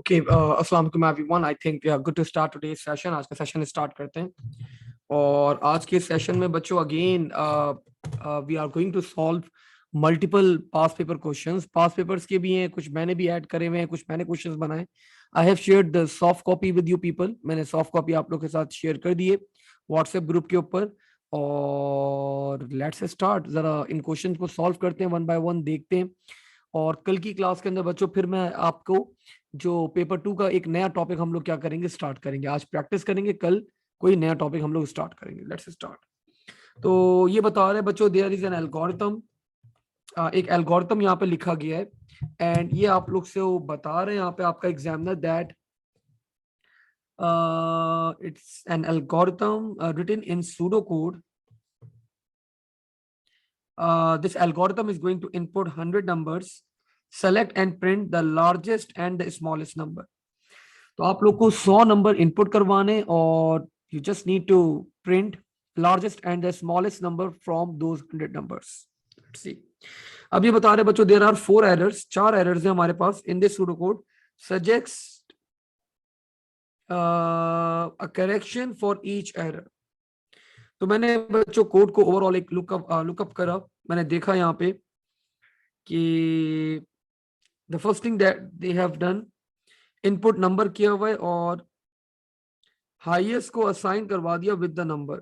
Okay, अस्सलाम वालेकुम everyone. I think we are good to start today's session. आज का सेशन स्टार्ट करते हैं। और आज के सेशन में बच्चों again we are going to solve multiple past paper questions. Past papers के भी हैं, कुछ मैंने भी ऐड करे हुए हैं, कुछ मैंने क्वेश्चंस बनाए। I have shared the soft copy with you people. मैंने सॉफ्ट कॉपी आप लोग के साथ शेयर कर दिए व्हाट्सएप ग्रुप के ऊपर। और लेट्स स्टार्ट, जरा इन क्वेश्चन को सॉल्व करते हैं, वन बाय वन देखते हैं। और कल की क्लास के अंदर बच्चों फिर मैं आपको जो पेपर 2 का एक नया टॉपिक हम लोग क्या करेंगे, स्टार्ट करेंगे। आज प्रैक्टिस करेंगे, कल कोई नया टॉपिक हम लोग स्टार्ट करेंगे। Let's start. तो ये बता रहे हैं बच्चों, देयर इज एन एल्गोरिथम। एक एल्गोरिथम यहाँ पे लिखा गया है एंड ये आप लोग से वो बता रहे हैं यहाँ पे आपका examiner that it's an algorithm written in pseudocode. This algorithm is going to input 100 numbers, select and print the largest and the smallest number. तो आप लोग को 100 नंबर इनपुट करवाने और you just need to print largest and the smallest number from those 100 numbers. Let's see. अब ये बता रहे बच्चों, there are 4 errors, 4 errors हैं हमारे पास in this pseudocode. Suggest a correction for each error. तो मैंने बच्चों कोड को ओवरऑल एक लुकअप करा। मैंने देखा यहाँ पे कि the first thing that they have done, input number किया हुआ है और हाईएस्ट को असाइन करवा दिया विद द नंबर।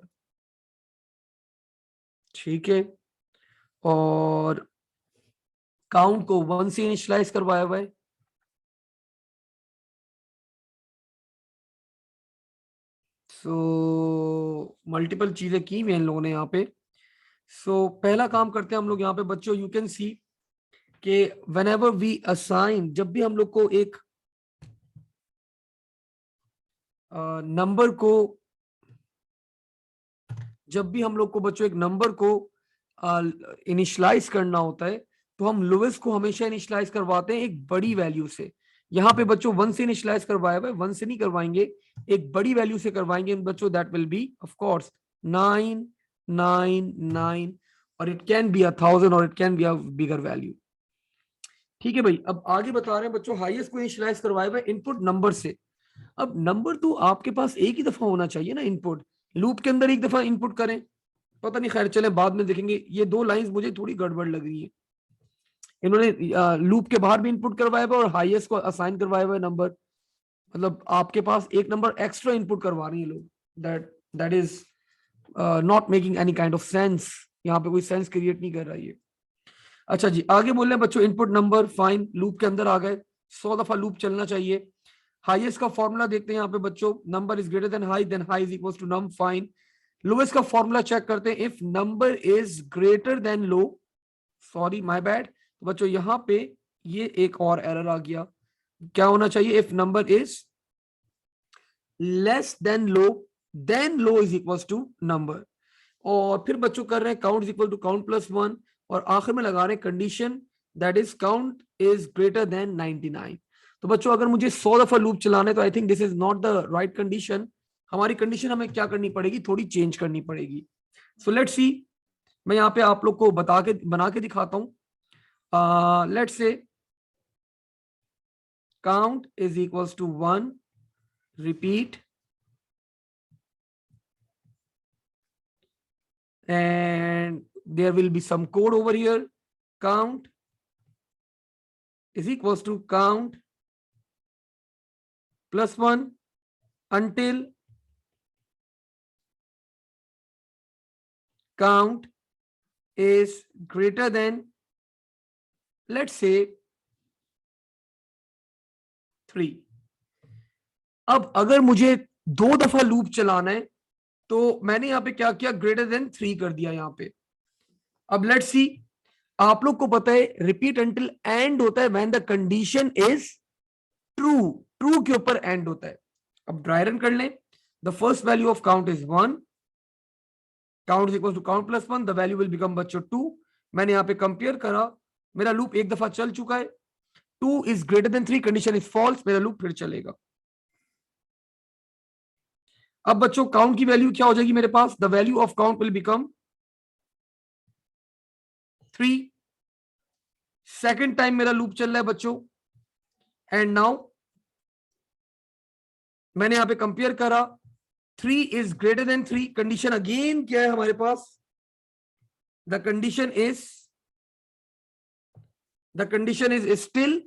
ठीक है, और काउंट को 1 से इनिशियलाइज करवाया हुआ है। सो मल्टीपल चीजें की हुई इन लोगों ने यहाँ पे। सो पहला काम करते हैं हम लोग यहाँ पे बच्चों, यू कैन सी कि व्हेनेवर वी असाइन, जब भी हम लोग को एक नंबर को, जब भी हम लोग को बच्चों एक नंबर को इनिशियलाइज करना होता है तो हम लोवेस्ट को हमेशा इनिशियलाइज करवाते हैं एक बड़ी वैल्यू से। यहाँ पे बच्चों 1 से इनिशियलाइज करवाया हुआ है, 1 से नहीं करवाएंगे, एक बड़ी वैल्यू से करवाएंगे बच्चों। That will be of course 999 और इट कैन बी 1000 और it can be a bigger value. ठीक है भाई, अब आगे बता रहे हैं बच्चों, हाईएस्ट को इनिशियलाइज करवाया हुआ है इनपुट नंबर से। अब नंबर तो आपके पास एक ही दफा होना चाहिए ना इनपुट, लूप के अंदर एक दफा इनपुट करें। पता नहीं, खैर चले बाद में देखेंगे। ये 2 लाइंस मुझे थोड़ी गड़बड़ लग रही है। इन्होंने लूप के बाहर भी इनपुट करवाया हुआ और हाईएस्ट को असाइन करवाया हुआ नंबर, मतलब आपके पास एक नंबर एक्स्ट्रा इनपुट करवा रही है लोग। That is not making any kind of sense. यहाँ पे कोई सेंस क्रिएट नहीं कर रहा है ये। अच्छा जी, आगे बोल रहे हैं बच्चों, इनपुट नंबर फाइन, लूप के अंदर आ गए, 100 दफा लूप चलना चाहिए। हाईएस्ट का फॉर्मूला देखते हैं यहाँ पे बच्चों, number is greater than high is equal to num, fine. Lowest का फॉर्मूला चेक करते हैं, if number is greater than low, sorry my bad. तो बच्चों यहाँ पे ये एक और एरर आ गया। क्या होना चाहिए, if number is less than low, then low is equal to number. और फिर बच्चों कर रहे हैं count is equal to count plus 1 और आखिर में लगा रहे हैं condition that is count is greater than 99। तो बच्चों अगर मुझे 100 दफा लूप चलाना है तो I think this is not the right condition. हमारी कंडीशन हमें क्या करनी पड़ेगी, थोड़ी चेंज करनी पड़ेगी। सो लेट्स सी, मैं यहाँ पे आप लोग को बना के दिखाता हूं। Let's say count is equals to 1, repeat and there will be some code over here. Count is equals to count plus 1 until count is greater than, let's say, 3. अब अगर मुझे 2 दफा लूप चलाना है तो मैंने यहां पे क्या किया, ग्रेटर देन 3 कर दिया यहां पे। अब लेट्स सी, आप लोग को पता है रिपीट अंटिल एंड होता है when the condition is true, true के ऊपर एंड होता है। अब ड्राई रन कर लें, the first value of count is 1, count is equal to count plus 1, the value will become बच्चों 2। मैंने यहाँ पे कंपेयर करा, मेरा लूप एक दफा चल चुका है, 2 is greater than 3, condition is false, मेरा लूप फिर चलेगा। अब बच्चों काउंट की वैल्यू क्या हो जाएगी मेरे पास, the value of count will become 3। Second time मेरा लूप चल रहा है बच्चों, एंड नाउ मैंने यहाँ पे कंपेयर करा, 3 is greater than 3, condition again क्या है हमारे पास, the condition is still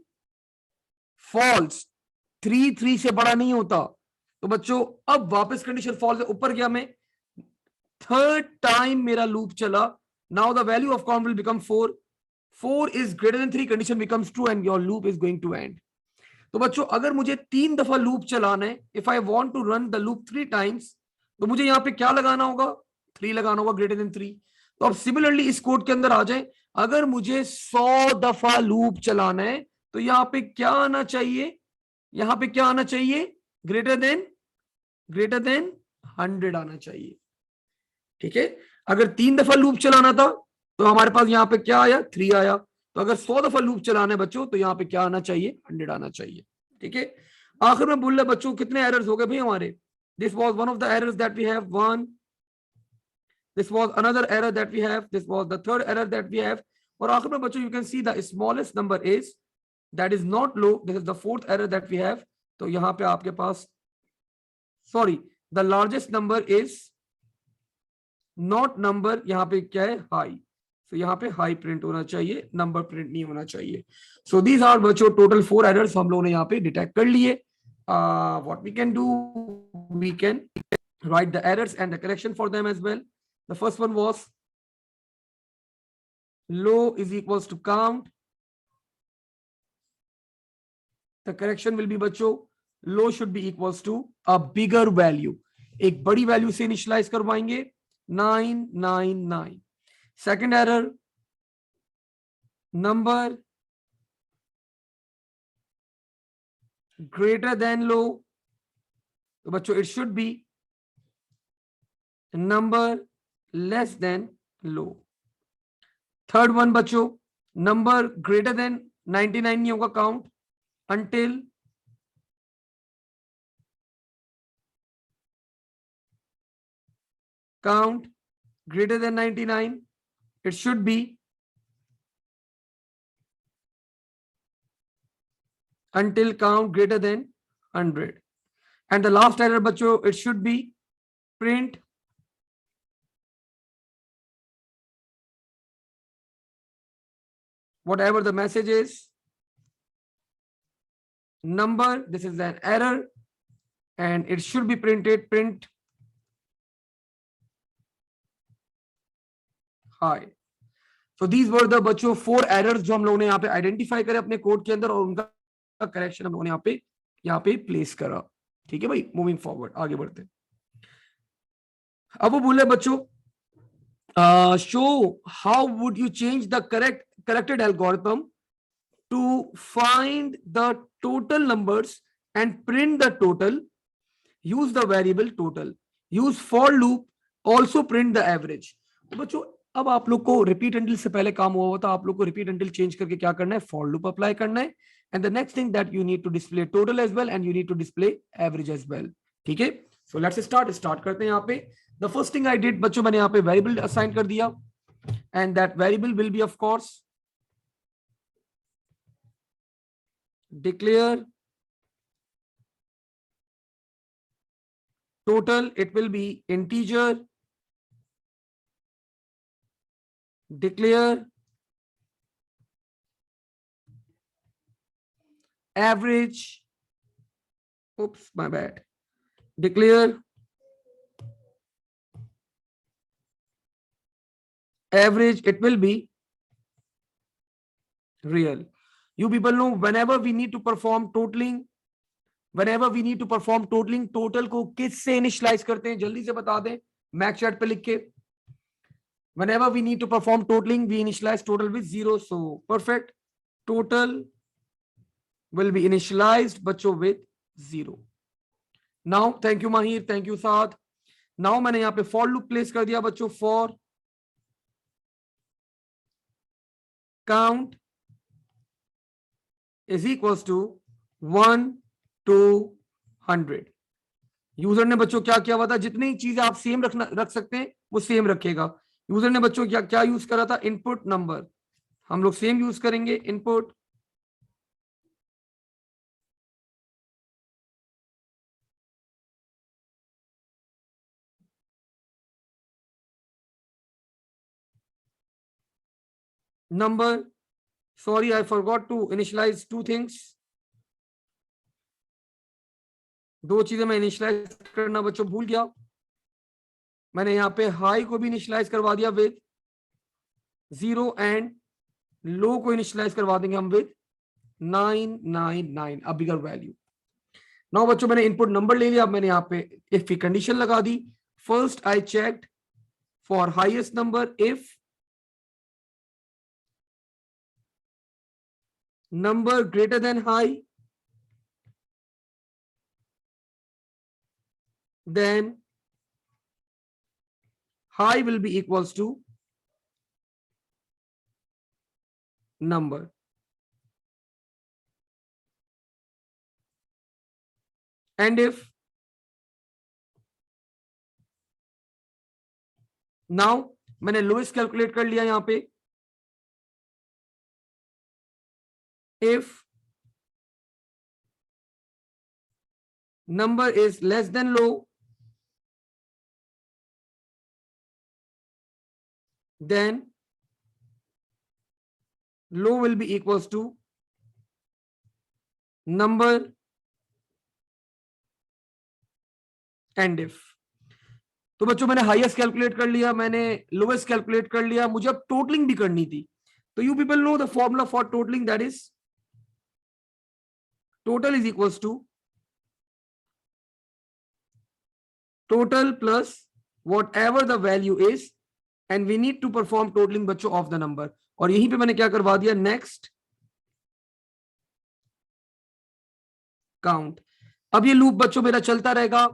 false, 3 से बड़ा नहीं होता। तो बच्चों अब वापस कंडीशन फॉल्स, ऊपर गया मैं, थर्ड टाइम मेरा लूप चला, now the value of count will become 4 is greater than 3, condition becomes true and your loop is going to end. तो बच्चों अगर मुझे 3 दफा लूप चलाना है, if I want to run the loop 3 times, तो मुझे यहाँ पे क्या लगाना होगा, 3 लगाना होगा, ग्रेटर देन 3। तो अब सिमिलरली इस कोड के अंदर आ जाए, अगर मुझे 100 दफा लूप चलाना है तो यहाँ पे क्या आना चाहिए, यहाँ पे क्या आना चाहिए, ग्रेटर देन 100 आना चाहिए। ठीक है, अगर 3 दफा लूप चलाना था तो हमारे पास यहाँ पे क्या आया, 3 आया। तो अगर 100 दफा लूप चलाना है बच्चों तो यहाँ पे क्या आना चाहिए, 100 आना चाहिए। ठीक है, आखिर में बोल रहे बच्चों कितने एरर्स हो गए भाई हमारे, this was one of the errors that we have, one, this was another error that we have, this was the third error that we have, और आखिर में बच्चों you can see the smallest number is that is not low, this is the fourth error that we have. तो यहाँ पे आपके पास, sorry, the largest number is not number, यहाँ पे क्या है, हाई। तो यहाँ पे हाई प्रिंट होना चाहिए, नंबर प्रिंट नहीं होना चाहिए। सो दीज आर बच्चों टोटल 4 एरर्स हम लोगों ने यहाँ पे डिटेक्ट कर लिए। What we can do, we can write the errors and the correction for them as well. The first one was low is equals to count. The correction will be बच्चों low should be equals to a bigger value, एक बड़ी value से initialise करवाएंगे, 999. Second error, number greater than low, तो बच्चों it should be number less than low. Third one बच्चों, number greater than 99 नहीं होगा count until count greater than 99, it should be until count greater than 100. And the last error बच्चों, it should be print whatever the message is, number, this is an error, and it should be printed print high. So these were the बच्चों 4 errors जो हम लोगों ने यहाँ पे identify करे अपने कोड के अंदर, और उनका करेक्शन हम लोगों ने यहाँ पे प्लेस करा। ठीक है भाई, मूविंग फॉरवर्ड, आगे बढ़ते हैं। अब वो बोले बच्चों show how would you change the corrected algorithm to find the total numbers and print the total, use the variable total, use for loop, also print the average. तो बच्चों अब आप लोग को रिपीट एंटिल से पहले काम हुआ होता, आप लोग को रिपीट एंटिल चेंज करके क्या करना है, फॉर लूप अप्लाई करना है, and the next thing that you need to display total as well and you need to display average as well. ठीक है, सो लेट्स स्टार्ट करते हैं यहाँ पे। The first thing I did बच्चों, मैंने यहाँ पे वेरिएबल असाइन कर दिया, and that variable will be of course declare total, it will be integer, declare average, oops my bad, declare average, it will be real. You people know whenever we need to perform totaling, total को किस से initialise करते हैं, जल्दी से बता दें max chat पे लिख के। Whenever we need to perform totaling, we initialize total with 0. So perfect, total will be initialized बच्चों with 0. Now thank you Mahir, thank you Saad. Now मैंने यहाँ पे for loop प्लेस कर दिया बच्चों, for count is equals to 1 to 100. User ने बच्चों क्या किया हुआ था, जितनी चीजें आप सेम रख सकते हैं वो सेम रखेगा। यूजर ने बच्चों क्या यूज करा था, इनपुट नंबर, हम लोग सेम यूज करेंगे, input number. Sorry, I forgot to initialize two things. दो चीजें मैं इनिशियलाइज करना बच्चों भूल गया. मैंने यहाँ पे हाई को भी इनिशियलाइज करवा दिया विद 0 एंड लो को इनिशियलाइज करवा देंगे हम with 999 a bigger value. Now बच्चों मैंने इनपुट नंबर ले लिया. अब मैंने यहाँ पे इफ की कंडीशन लगा दी. First I checked for highest number. If number greater than high, then high will be equals to number. And if now मैंने लोएस्ट कैलकुलेट कर लिया यहां पे. If number is less than low, then low will be equals to number. And if तो बच्चों मैंने highest calculate कर लिया, मैंने लोएस्ट कैलकुलेट कर लिया, मुझे अब टोटलिंग भी करनी थी. तो you people know the formula for totalling, that is total is equals to total plus whatever the value is, and we need to perform totaling बच्चों of the number. और यहीं पे मैंने क्या करवा दिया, next count. अब ये लूप बच्चों मेरा चलता रहेगा.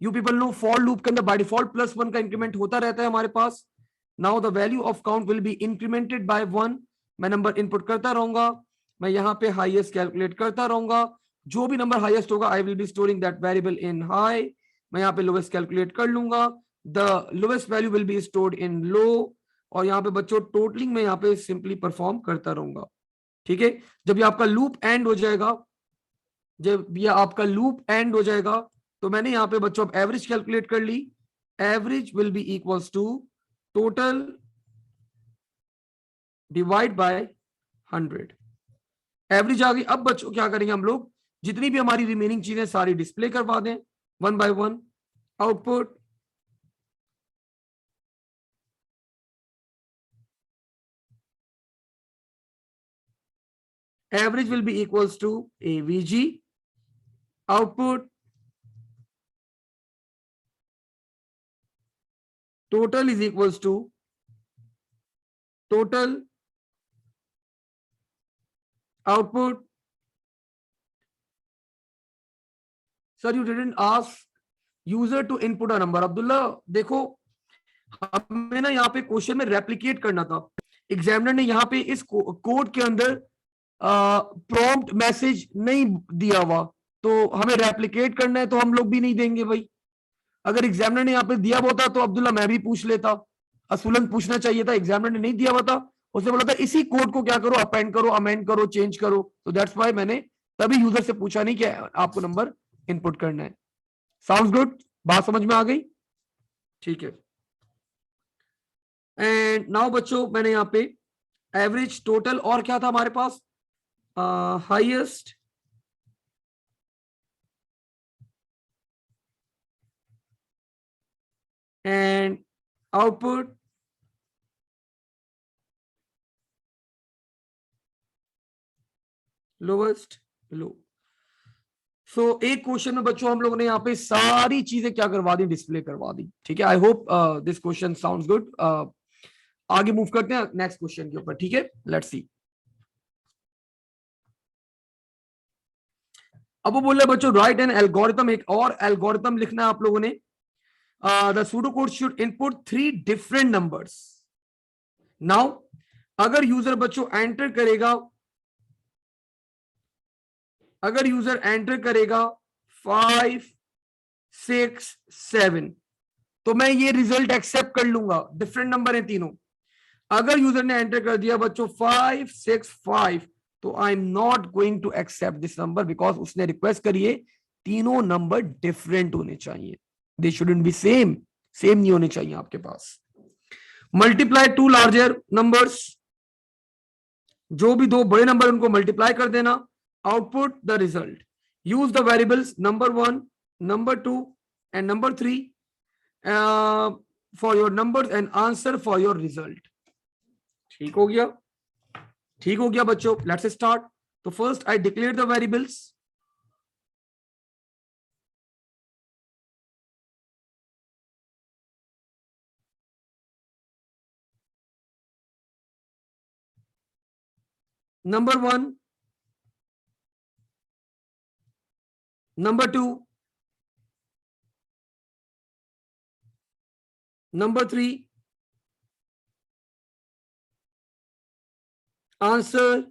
You people know for loop के अंदर बाय डिफॉल्ट +1 का इंक्रीमेंट होता रहता है हमारे पास. Now the value of count will be incremented by 1. मैं नंबर इनपुट करता रहूंगा. मैं यहाँ पे हाईएस्ट कैलकुलेट करता रहूंगा. जो भी नंबर हाईएस्ट होगा I will be storing that variable in high. मैं यहाँ पे लोएस्ट कैलकुलेट कर लूंगा. The lowest value will be stored in low. और यहाँ पे बच्चों टोटलिंग में यहाँ पे सिंपली परफॉर्म करता रहूंगा. ठीक है. जब ये आपका लूप एंड हो जाएगा, जब ये आपका लूप एंड हो जाएगा, तो मैंने यहाँ पे बच्चों एवरेज कैलकुलेट कर ली. Average will be equals to total divide by 100. Average आ गई. अब बच्चों क्या करेंगे हम लोग, जितनी भी हमारी रिमेनिंग चीजें सारी डिस्प्ले करवा दें one by one. Output average will be equals to AVG. Output total is equals to total. Output. Sir, you didn't ask user to input a number. Abdullah देखो, हमें ना यहाँ पे क्वेश्चन में रेप्लिकेट करना था. एग्जामिनर ने यहाँ पे इस कोड के अंदर प्रॉम्प्ट मैसेज नहीं दिया हुआ, तो हमें रेप्लिकेट करना है, तो हम लोग भी नहीं देंगे भाई. अगर एग्जामिनर ने यहाँ पे दिया हुआ था तो अब्दुल्ला मैं भी पूछ लेता, असुलन पूछना चाहिए था. एग्जामिनर ने नहीं दिया हुआ था, उसने बोला था इसी कोड को क्या करो, अपेंड करो, अमेंड करो, चेंज करो. तो दैट्स व्हाई मैंने तभी यूजर से पूछा नहीं कि आपको नंबर इनपुट करना है. Sounds good? बात समझ में आ गई? ठीक है. एंड नाउ बच्चों मैंने यहाँ पे एवरेज, टोटल और क्या था हमारे पास, highest and output lowest low. So एक क्वेश्चन में बच्चों हम लोगों ने यहाँ पे सारी चीजें क्या करवा दी, डिस्प्ले करवा दी. ठीक है. I hope this question sounds good. आगे मूव करते हैं नेक्स्ट क्वेश्चन के ऊपर. ठीक है, लेट्स सी. अब वो बोल रहे बच्चों राइट एन एल्गोरिथम. एक और एल्गोरिथम लिखना है आप लोगों ने. The pseudocode should input 3 different numbers. Now, अगर यूजर बच्चों एंटर करेगा, अगर यूजर एंटर करेगा 5, 6, 7, तो मैं ये रिजल्ट एक्सेप्ट कर लूंगा. डिफरेंट नंबर है तीनों. अगर यूजर ने एंटर कर दिया बच्चों 5, 6, 5, तो I am not going to accept this number, because उसने रिक्वेस्ट करी है तीनों नंबर डिफरेंट होने चाहिए. They shouldn't be same. Same नहीं होने चाहिए आपके पास. Multiply two larger numbers. जो भी दो बड़े नंबर उनको मल्टीप्लाई कर देना, output the result, use the variables number 1, number 2 and number 3 for your numbers and answer for your result. ठीक हो गया? ठीक हो गया बच्चों, लेट्स स्टार्ट। तो first I declare the variables. Number 1, number 2, number 3, answer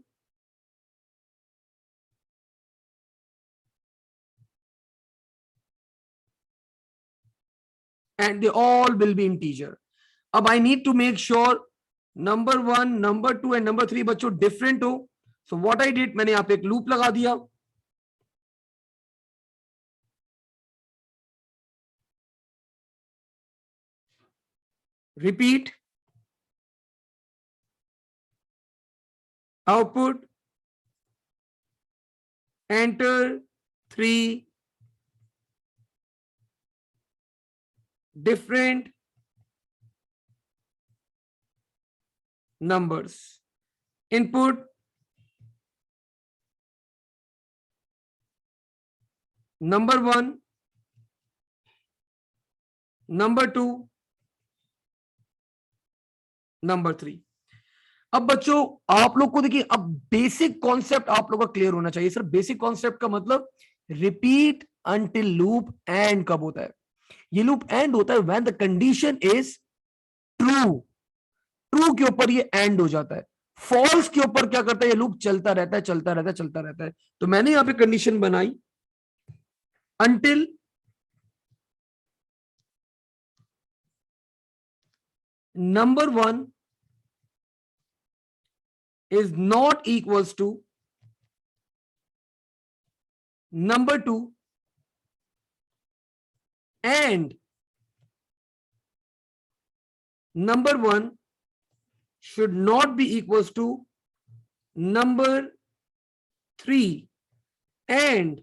and they all will be integer. अब I need to make sure number 1, number 2 and number 3 बच्चों different हो। So what I did, मैंने यहाँ पे एक loop लगा दिया। Repeat, output, enter 3 different numbers, input number 1, number 2, number 3। अब बच्चों आप लोग को देखिए, अब बेसिक कॉन्सेप्ट आप लोग का क्लियर होना चाहिए। सर बेसिक कॉन्सेप्ट का मतलब रिपीट अंटिल लूप एंड कब होता है? ये लूप एंड होता है when the condition is true. True के ऊपर ये एंड हो जाता है, फॉल्स के ऊपर क्या करता है? ये लूप चलता रहता है, चलता रहता है, चलता रहता है। तो मैंने यहां पे कंडीशन बनाई until number 1 is not equals to number 2 and number 1 should not be equals to number 3 and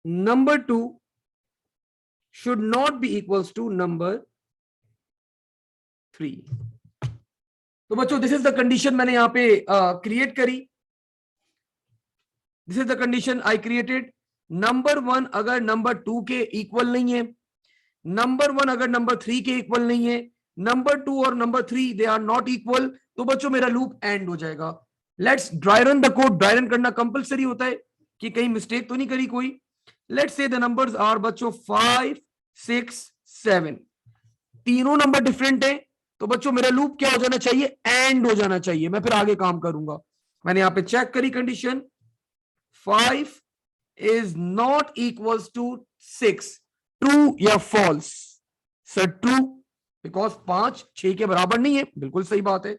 number 2 should not be equals to number 3। तो बच्चों दिस इज द कंडीशन मैंने यहां पे क्रिएट करी। This is the condition I created. Number 1 अगर number 2 के equal नहीं है, नंबर 1 अगर नंबर 3 के इक्वल नहीं है, नंबर 2 और number 3 they are not equal, तो बच्चों मेरा लूप एंड हो जाएगा। Let's dry run the code. Dry run करना कंपलसरी होता है कि कहीं मिस्टेक तो नहीं करी कोई। Let's say the numbers are बच्चों 5, 6, 7। तीनों नंबर डिफरेंट है, तो बच्चों मेरा लूप क्या हो जाना चाहिए? एंड हो जाना चाहिए। मैं फिर आगे काम करूंगा। मैंने यहां पे चेक करी condition, 5 is not equals to 6, true या फॉल्स? सर ट्रू, बिकॉज 5 6 के बराबर नहीं है। बिल्कुल सही बात है।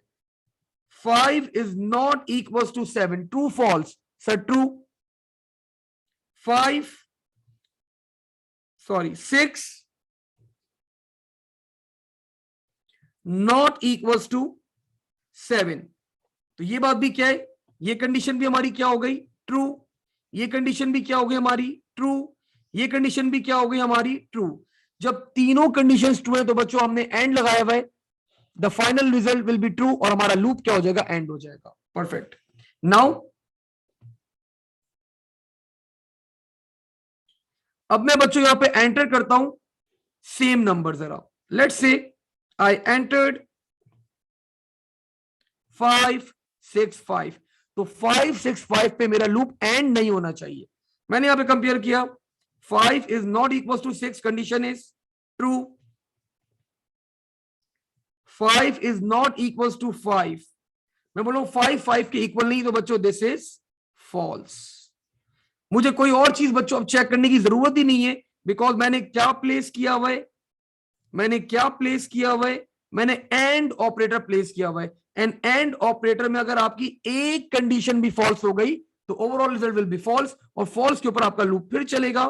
5 is not equals to 7, true false? Sir true. 6 not equals to 7। तो ये बात भी क्या है? ये कंडीशन भी हमारी क्या हो गई? ट्रू। ये कंडीशन भी क्या हो गई हमारी? ट्रू। ये कंडीशन भी क्या हो गई हमारी? ट्रू। जब तीनों कंडीशंस ट्रू है तो बच्चों हमने एंड लगाया हुआ है, the final result will be true और हमारा लूप क्या हो जाएगा? एंड हो जाएगा। परफेक्ट। नाउ अब मैं बच्चों यहां पे एंटर करता हूं सेम नंबर। जरा लेट्स से आई एंटर्ड 5, 6, 5। तो 5, 6, 5 पे मेरा लूप एंड नहीं होना चाहिए। मैंने यहां पे कंपेयर किया, 5 is not equal to 6, condition is true. 5 is not equal to 5, मैं बोलूं 5 5 के इक्वल नहीं, तो बच्चों दिस इज फॉल्स। मुझे कोई और चीज बच्चों अब चेक करने की जरूरत ही नहीं है, बिकॉज मैंने क्या प्लेस किया हुआ है? मैंने क्या प्लेस किया हुआ है? मैंने एंड ऑपरेटर प्लेस किया हुआ है। एंड एंड ऑपरेटर में अगर आपकी एक कंडीशन भी फॉल्स हो गई तो overall result will be false, और फॉल्स के ऊपर आपका लूप फिर चलेगा।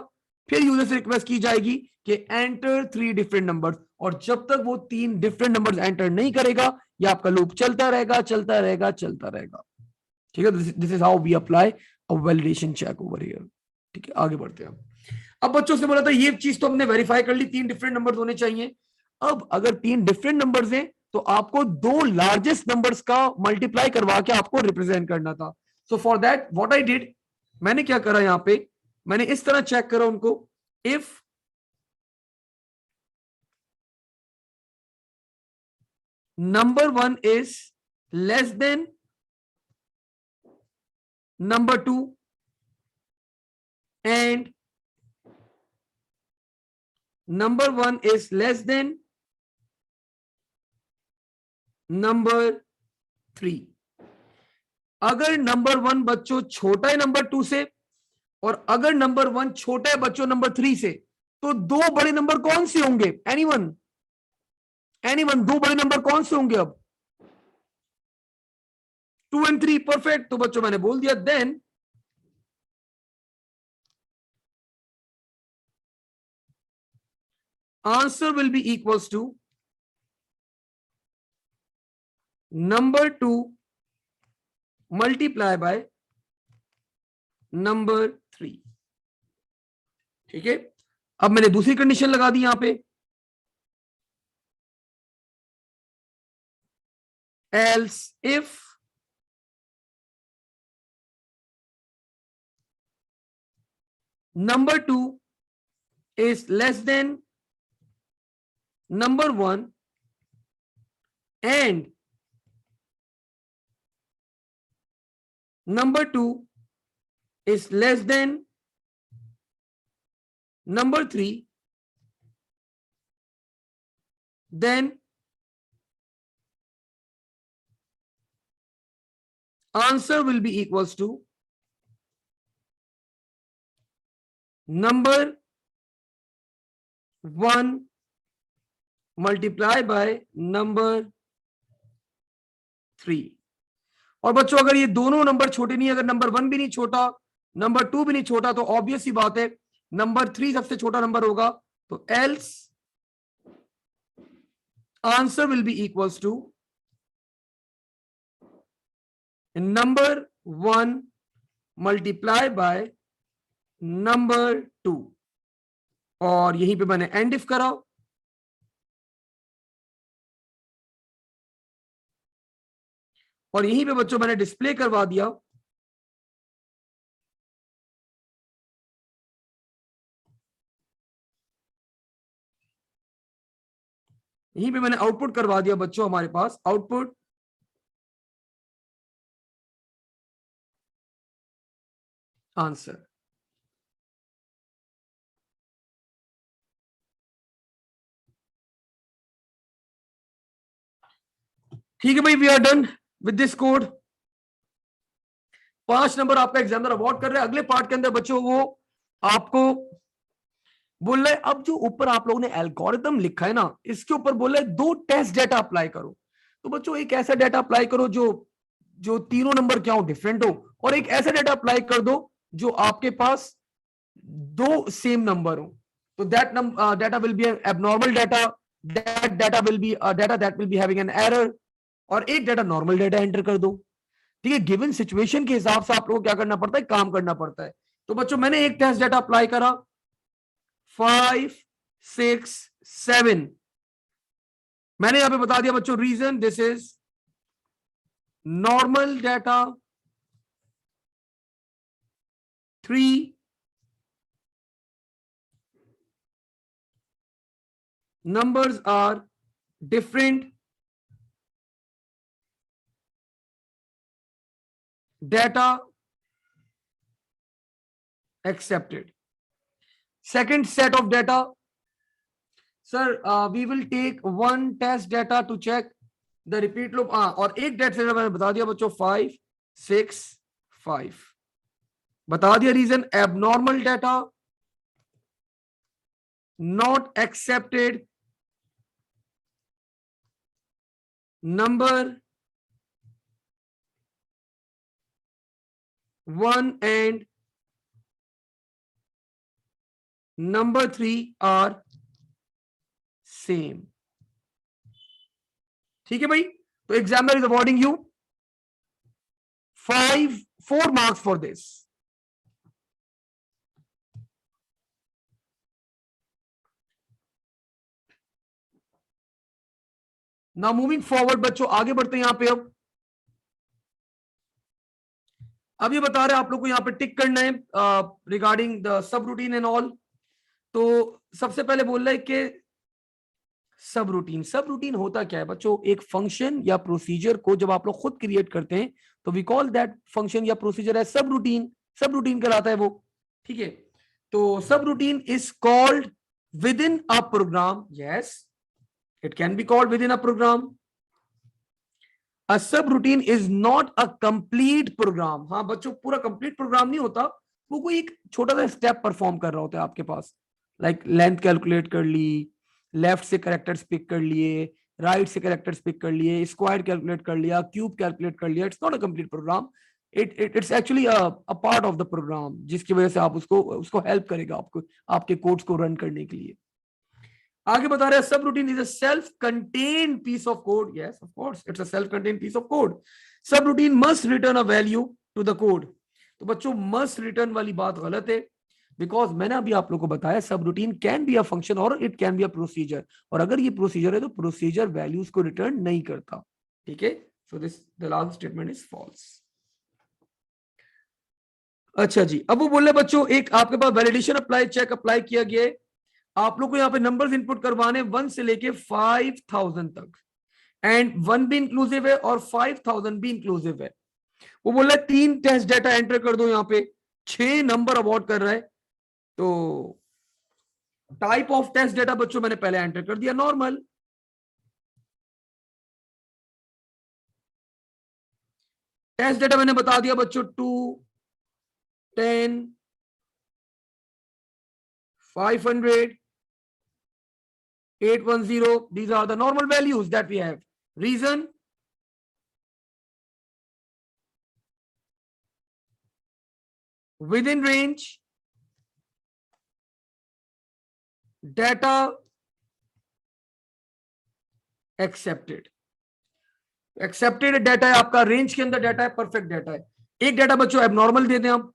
फिर यूजर से रिक्वेस्ट की जाएगी कि एंटर 3 डिफरेंट नंबर्स, और जब तक वो 3 डिफरेंट नंबर्स एंटर नहीं करेगा ये आपका लूप चलता रहेगा चलता रहेगा चलता रहेगा। ठीक है, this is how we apply a validation check over here. ठीक है, आगे बढ़ते हैं। अब बच्चों से बोला था ये चीज तो हमने वेरीफाई कर ली, 3 डिफरेंट नंबर्स होने चाहिए। अब अगर 3 डिफरेंट नंबर्स हैं तो आपको 2 लार्जेस्ट नंबर्स का मल्टीप्लाई करवा के आपको रिप्रेजेंट करना था। So for that what I did, मैंने क्या करा, यहां पे मैंने इस तरह चेक करा उनको, if number 1 is less than number 2 and number 1 is less than number 3। अगर नंबर 1 बच्चों छोटा है नंबर 2 से, और अगर नंबर 1 छोटा है बच्चों नंबर 3 से, तो 2 बड़े नंबर कौन से होंगे? एनीवन? एनीवन? 2 बड़े नंबर कौन से होंगे? अब 2 and 3, परफेक्ट। तो बच्चों मैंने बोल दिया then answer will be equals to number 2 multiply by number 3। ठीक है, अब मैंने दूसरी कंडीशन लगा दी यहां पे, else if number 2 is less than number 1 and number 2 is less than number 3, then answer will be equals to number 1 multiply by number 3। और बच्चों अगर ये दोनों नंबर छोटे नहीं, अगर नंबर 1 भी नहीं छोटा, नंबर 2 भी नहीं छोटा, तो ऑब्वियस ही बात है नंबर 3 सबसे छोटा नंबर होगा। तो else answer will be equals to number 1 multiply by number 2, और यहीं पे मैंने एंड इफ करा, और यहीं पे बच्चों मैंने डिस्प्ले करवा दिया यहीं पे मैंने आउटपुट करवा दिया बच्चों, हमारे पास आउटपुट आंसर। ठीक है भाई, we are done with this code. 5 number आपका एग्जामिनर अवार्ड कर रहे हैं। अगले पार्ट के अंदर बच्चों वो आपको बोल रहे, अब जो ऊपर आप लोगों ने एल्गोरिथम लिखा है ना, इसके ऊपर बोल रहे 2 टेस्ट डेटा अप्लाई करो। तो बच्चों एक ऐसा डेटा अप्लाई करो जो जो तीनों नंबर क्या हो, डिफरेंट हो, और एक ऐसा डेटा अप्लाई कर दो जो आपके पास 2 सेम नंबर हो। तो that data will be abnormal data, that data will be data that will be having an error, और एक डेटा नॉर्मल डेटा एंटर कर दो। ठीक है, गिवन सिचुएशन के हिसाब से आप लोगों को क्या करना पड़ता है, काम करना पड़ता है। तो बच्चों मैंने एक टेस्ट डेटा अप्लाई करा 5 6 7, मैंने यहां पे बता दिया बच्चों reason, this is normal data 3 numbers are different, data accepted। Second set of data, sir, we will take one test data to check the repeat loop, और एक डेटा सेट मैंने बता दिया बच्चों 5 6 5, बता दिया reason abnormal data, not accepted, number 1 and number 3 are same. ठीक है भाई, तो examiner is awarding you 4 marks for this. Now moving forward बच्चों, आगे बढ़ते हैं यहां पे। अब ये बता रहे हैं आप लोग को यहां पे टिक करना है regarding the sub routine and all. तो सबसे पहले बोल रहा है कि सब रूटीन होता क्या है बच्चों? एक फंक्शन या प्रोसीजर को जब आप लोग खुद क्रिएट करते हैं तो वी कॉल दैट फंक्शन या प्रोसीजर है सब रूटीन। सब रूटीन कहलाता है वो। ठीक है, तो subroutine is called within a program. Yes, it can be called within a program. A subroutine is not a complete program. हाँ बच्चों, पूरा कंप्लीट प्रोग्राम नहीं होता, वो कोई एक छोटा सा स्टेप परफॉर्म कर रहा होता है आपके पास। लाइक लेंथ कैलकुलेट कर ली, लेफ्ट से करेक्टर्स पिक कर लिए, राइट से करेक्टर्स पिक कर लिए, स्क्वायर कैलकुलेट कर लिया, क्यूब कैलकुलेट कर लिया। It's not a complete program. It's actually a part of the program, जिसकी वजह से आप उसको हेल्प करेगा आपको, आपके कोड्स को रन करने के लिए। आगे बता रहे हैं subroutine is a self contained piece of code. Yes of course it's a self contained piece of code. Subroutine must return a value to the code. तो बच्चों मस्ट रिटर्न वाली बात गलत है, बिकॉज मैंने अभी आप लोगों को बताया subroutine can be a function और it can be a procedure. और अगर ये प्रोसीजर है तो प्रोसीजर वैल्यूज को रिटर्न नहीं करता। ठीक है, so this the last statement is false. अच्छा जी, अब वो बोल रहे बच्चों एक आपके पास वैलिडेशन अप्लाई चेक अप्लाई किया गया है। आप लोग को यहाँ पे नंबर्स इनपुट करवाने 1 से लेके 5000 तक, एंड 1 भी इंक्लूसिव है और 5000 भी इंक्लूसिव है। वो बोल रहा है 3 टेस्ट डेटा एंटर कर दो, यहाँ पे 6 नंबर अवॉर्ड कर रहा है। तो टाइप ऑफ टेस्ट डेटा बच्चों मैंने पहले एंटर कर दिया, नॉर्मल। टेस्ट डेटा मैंने बता दिया बच्चों 2, 10, 500, 810। These are the normal values that we have. Reason, within range, data accepted। Accepted data है आपका, रेंज के अंदर डाटा है, परफेक्ट डाटा है। एक डाटा बच्चों एबनॉर्मल देते हैं हम।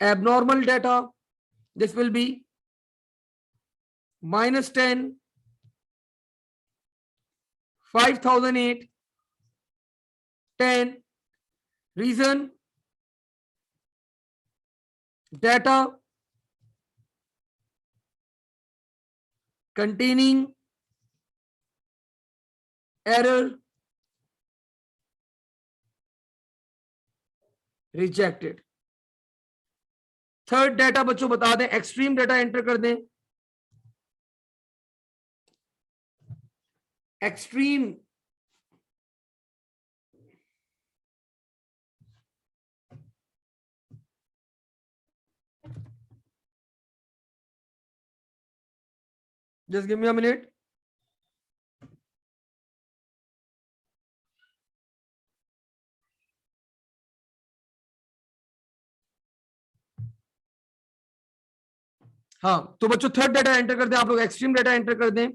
Abnormal data, this will be -10, 5008, 10। Reason, data containing error rejected। Third data बच्चों बता दें, एक्सट्रीम डाटा एंटर कर दें। Extreme just give me a minute. हाँ तो बच्चों थर्ड डाटा एंटर कर दें, आप लोग एक्सट्रीम डाटा एंटर कर दें।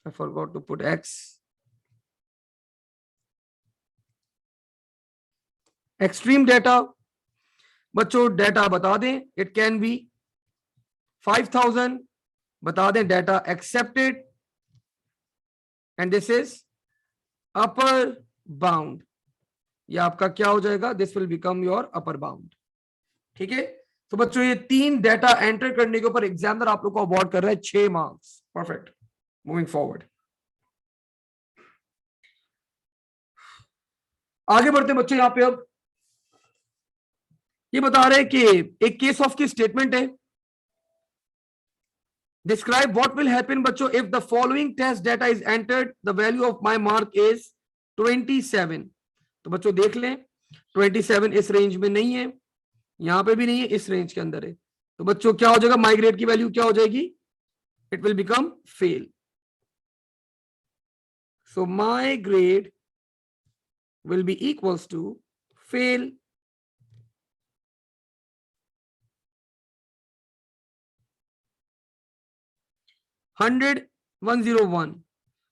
I forgot to put X। Extreme data बच्चों डाटा बता दें, इट कैन बी 5000, बता दें data accepted, and this is upper bound. ये आपका क्या हो जाएगा? This will become your upper bound. ठीक है, तो बच्चों ये 3 डाटा एंटर करने के ऊपर एग्जामिनर आप लोग को अवार्ड कर रहा है 6 मार्क्स। Perfect, moving forward. आगे बढ़ते बच्चों, यहां पे अब ये बता रहे हैं कि एक केस ऑफ की स्टेटमेंट है। डिस्क्राइब व्हाट विल हैपन बच्चों if the following test data is entered, the value of my mark is 27। तो बच्चों देख लें, 27 इस रेंज में नहीं है, यहां पे भी नहीं है, इस रेंज के अंदर है। तो बच्चों क्या हो जाएगा? माइग्रेट की वैल्यू क्या हो जाएगी? It will become fail. So my grade will be equals to fail. Hundred 101,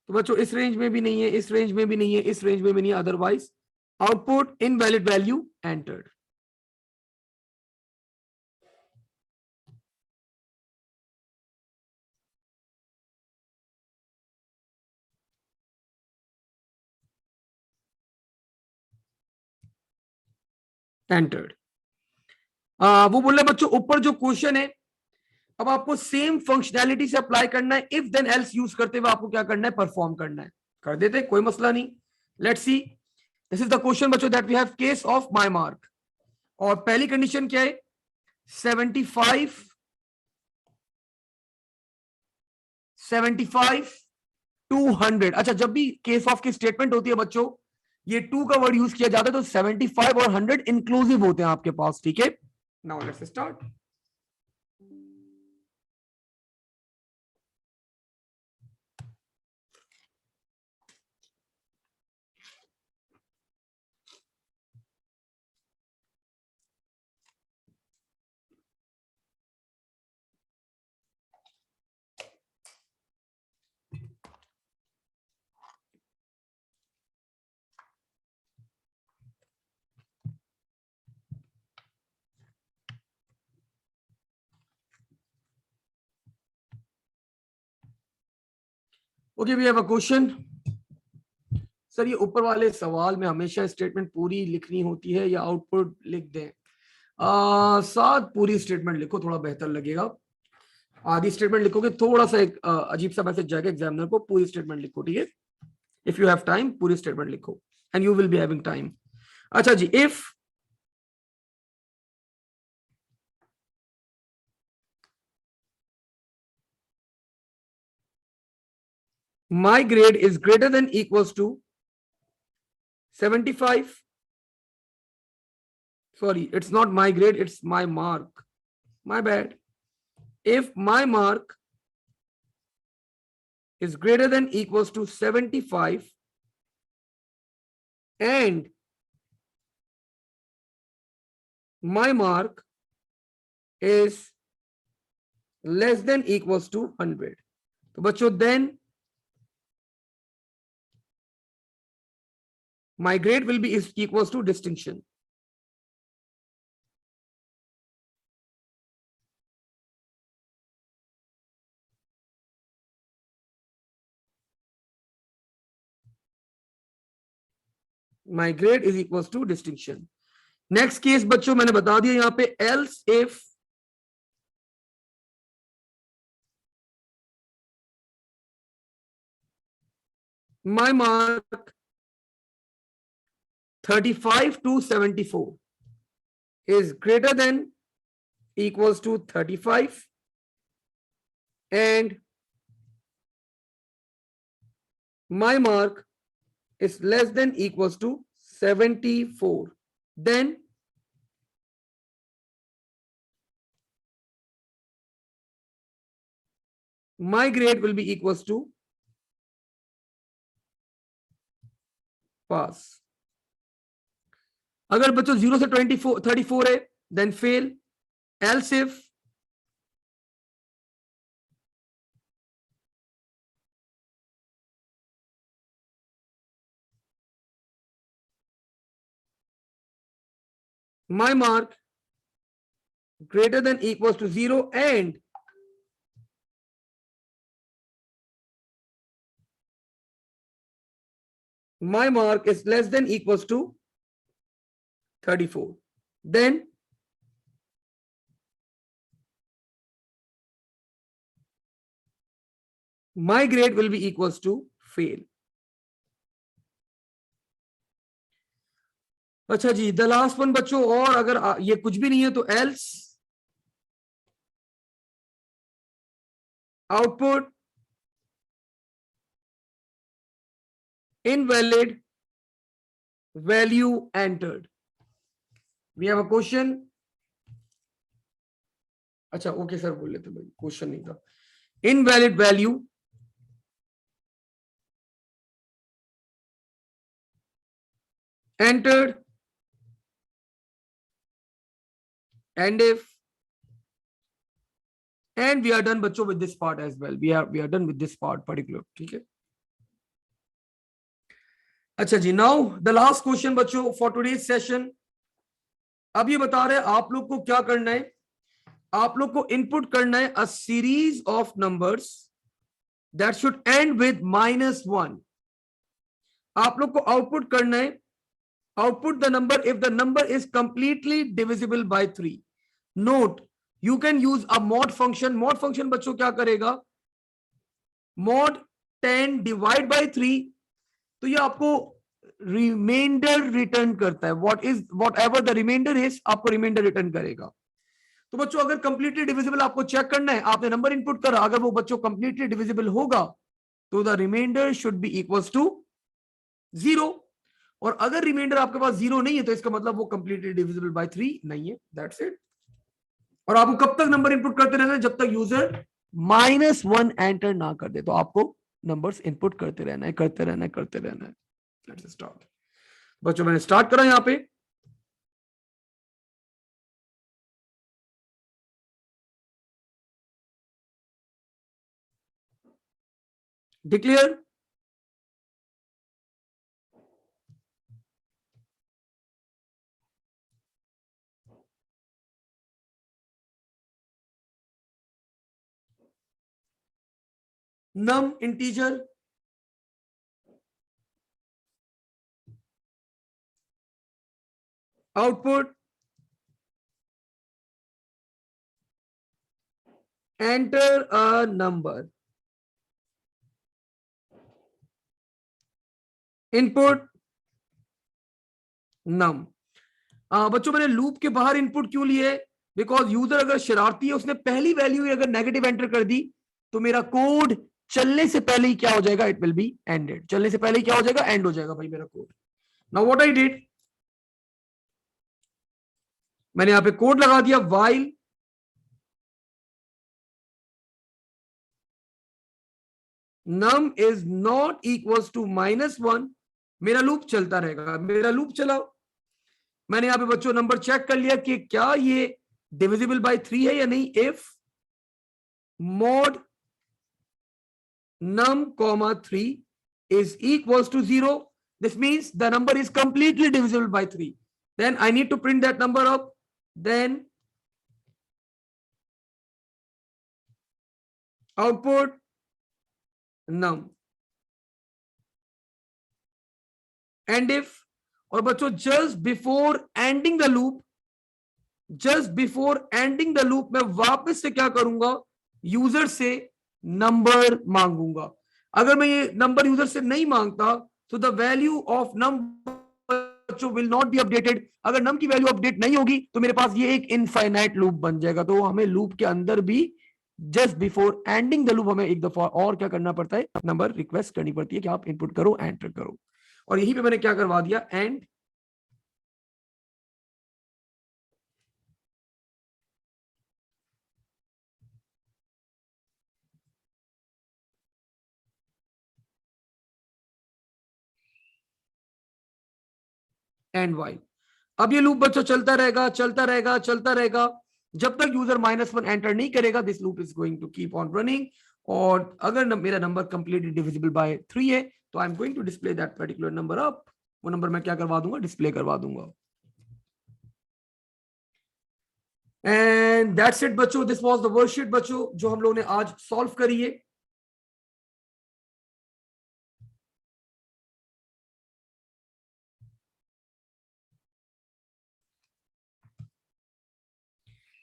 तो बच्चों इस रेंज में भी नहीं है, इस रेंज में भी नहीं है, इस रेंज में भी नहीं है, otherwise output invalid value entered. Entered. वो बोल रहे बच्चों ऊपर जो क्वेश्चन है, अब आपको सेम फंक्शनैलिटी से अप्लाई करना है, इफ देन एल्स यूज करते हुए आपको क्या करना है, परफॉर्म करना है। कर देते, कोई मसला नहीं। Let's see, this is the question बच्चों, that we have case of my mark. और पहली कंडीशन क्या है, 75 200। अच्छा, जब भी केस ऑफ की स्टेटमेंट होती है बच्चों, ये 2 का वर्ड यूज किया जाता है, तो 75 और 100 इंक्लूसिव होते हैं आपके पास, ठीक है। Now let's start. Okay, we have a question. Sir ये ऊपर वाले सवाल में हमेशा स्टेटमेंट पूरी लिखनी होती है या आउटपुट लिख दें? साथ पूरी स्टेटमेंट लिखो, थोड़ा बेहतर लगेगा। आधी स्टेटमेंट लिखोगे थोड़ा सा एक अजीब सा मैसेज जाएगा एग्जामिनर को। पूरी स्टेटमेंट लिखो, ठीक है। इफ यू हैव टाइम पूरी स्टेटमेंट लिखो, and you will be having time. अच्छा जी, if my grade is greater than equals to 75, sorry, it's not my grade, it's my mark, my bad. If my mark is greater than equals to 75 and my mark is less than equals to 100, तो बच्चों then my grade will be is equals to distinction. My grade is equals to distinction. Next case बच्चों मैंने बता दिया यहां पे, else if my mark 35 to 74 is greater than equals to 35 and my mark is less than equals to 74, then my grade will be equals to pass. अगर बच्चों 0 से 34 है then fail. Else if my mark greater than equals to 0 and my mark is less than equals to 34, then my grade will be equals to fail. अच्छा जी, the last one बच्चों, और अगर ये कुछ भी नहीं है तो else output invalid value entered. We have a question. अच्छा ओके सर बोल लेते भाई, क्वेश्चन नहीं था। Invalid value entered, and if, and we are done बच्चों with this part as well. We are done with this part particular. ठीक है, अच्छा जी. नाउ द लास्ट क्वेश्चन बच्चों फॉर टुडेज सेशन. अब ये बता रहे हैं आप लोग को क्या करना है. आप लोग को इनपुट करना है a series of numbers that should and with -1. आप लोग को आउटपुट करना है, output the number if the number is completely divisible by 3. Note, you can use a mod function. Mod function बच्चों क्या करेगा, मॉड 10 डिवाइड बाय 3, तो ये आपको रिमाइंडर रिटर्न करता है. Whatever the remainder is, आपको रिमाइंडर रिटर्न करेगा. तो बच्चों अगर कंप्लीटली डिविजिबल आपको चेक करना है, आपने नंबर इनपुट करा, अगर वो बच्चों कंप्लीटली डिविजिबल होगा तो the remainder should be equals to 0. और अगर रिमाइंडर आपके पास 0 नहीं है तो इसका मतलब वो कंप्लीटली डिविजिबल बाय 3 नहीं है. That's it. और आपको कब तक नंबर इनपुट करते रहना है, जब तक यूजर -1 एंटर ना कर दे, तो आपको नंबर्स इनपुट करते रहना है, करते रहना है, करते रहना है. Let's start. बच्चों मैंने स्टार्ट करा यहां पे. Declare, num integer, output, enter a number, input num. बच्चों मैंने लूप के बाहर इनपुट क्यों लिए, बिकॉज यूजर अगर शरारती है, उसने पहली वैल्यू अगर नेगेटिव एंटर कर दी तो मेरा कोड चलने से पहले ही क्या हो जाएगा, इट विल बी एंडेड. चलने से पहले ही क्या हो जाएगा, एंड हो जाएगा भाई मेरा code. Now what I did, मैंने यहां पे कोड लगा दिया, while num is not equals to -1. मेरा लूप चलता रहेगा. मेरा लूप चला, मैंने यहां पे बच्चों नंबर चेक कर लिया कि क्या ये डिविजिबल बाय 3 है या नहीं. If mod num comma 3 is equals to 0, this means the number is completely divisible by 3. Then I need to print that number up. Then output num, and if, और बच्चों just before ending the loop, just before ending the loop मैं वापस से क्या करूंगा, user से number मांगूंगा. अगर मैं ये नंबर यूजर से नहीं मांगता तो the value of number will not be updated. अगर नम की वैल्यू अपडेट नहीं होगी तो मेरे पास ये एक इनफाइनाइट लूप बन जाएगा. तो हमें लूप के अंदर भी just before ending the loop हमें एक दफा और क्या करना पड़ता है, नंबर रिक्वेस्ट करनी पड़ती है कि आप इनपुट करो, एंटर करो. और यहीं पे मैंने क्या करवा दिया, एंड वाइल. अब ये लूप बच्चों चलता रहेगा, चलता रहेगा, चलता रहेगा, जब तक यूजर -1 एंटर नहीं करेगा. This loop is going to keep on running. और अगर मेरा नंबर कंप्लीटली डिविजिबल बाय 3 है तो I am going to display that particular number up. वो नंबर मैं क्या करवा दूंगा, डिस्प्ले करवा दूंगा. एंड दैट्स इट बच्चों. दिस वाज द वर्कशीट बच्चों जो हम लोगों ने आज सॉल्व करी है.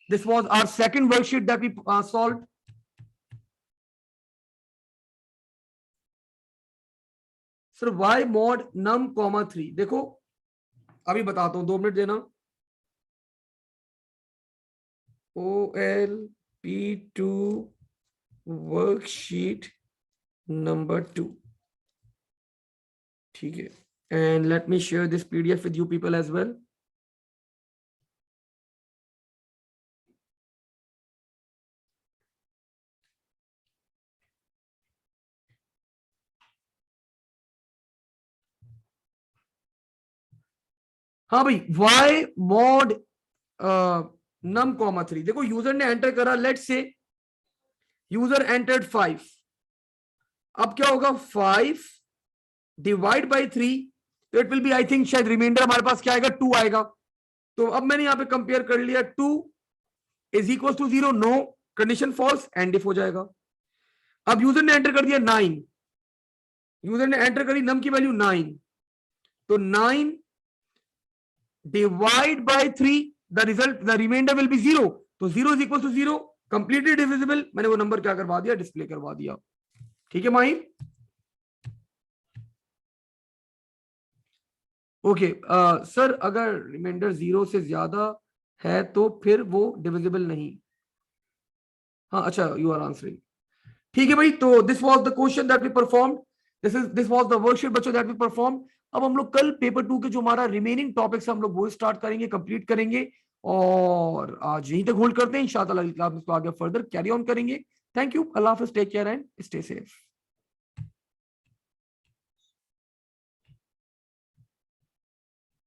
This was our second worksheet that we solved. Sir y mod num comma 3, देखो अभी बताता हूं, 2 मिनट देना. OLP2 worksheet number 2. ठीक है. And let me share this PDF with you people as well. हाँ भाई, y mod num कॉमा 3। देखो यूजर ने एंटर करा, लेट से यूजर एंटर्ड 5। अब क्या होगा, 5 डिवाइड बाई 3, तो it will be, I think शायद रिमाइंडर हमारे पास क्या आएगा, 2 आएगा। तो अब मैंने यहां पे कंपेयर कर लिया, 2 is equal to 0, no, condition false, and if हो जाएगा। अब यूजर ने एंटर कर दिया 9, यूजर ने एंटर करी नम की वैल्यू 9, तो 9 divide by 3, the result, the remainder will be 0, तो 0 is equal to 0, completely divisible. मैंने वो नंबर क्या करवा दिया, डिस्प्ले करवा दिया। ठीक है माही, ओके। सर अगर रिमाइंडर 0 से ज्यादा है तो फिर वो डिविजिबल नहीं। हाँ अच्छा, यू आर आंसरिंग। ठीक है भाई, तो this was the question that we perform, this was the worksheet बच्चों दैट वी परफॉर्म। अब हम लोग कल पेपर 2 के जो हमारा रिमेनिंग टॉपिक्स हम लोग वो स्टार्ट करेंगे, कंप्लीट करेंगे, और आज यहीं तक होल्ड करते हैं। इंशाल्लाह अगली क्लास में इसको आगे फर्दर कैरी ऑन करेंगे। थैंक यू, अल्लाह हाफिज, take care and stay safe.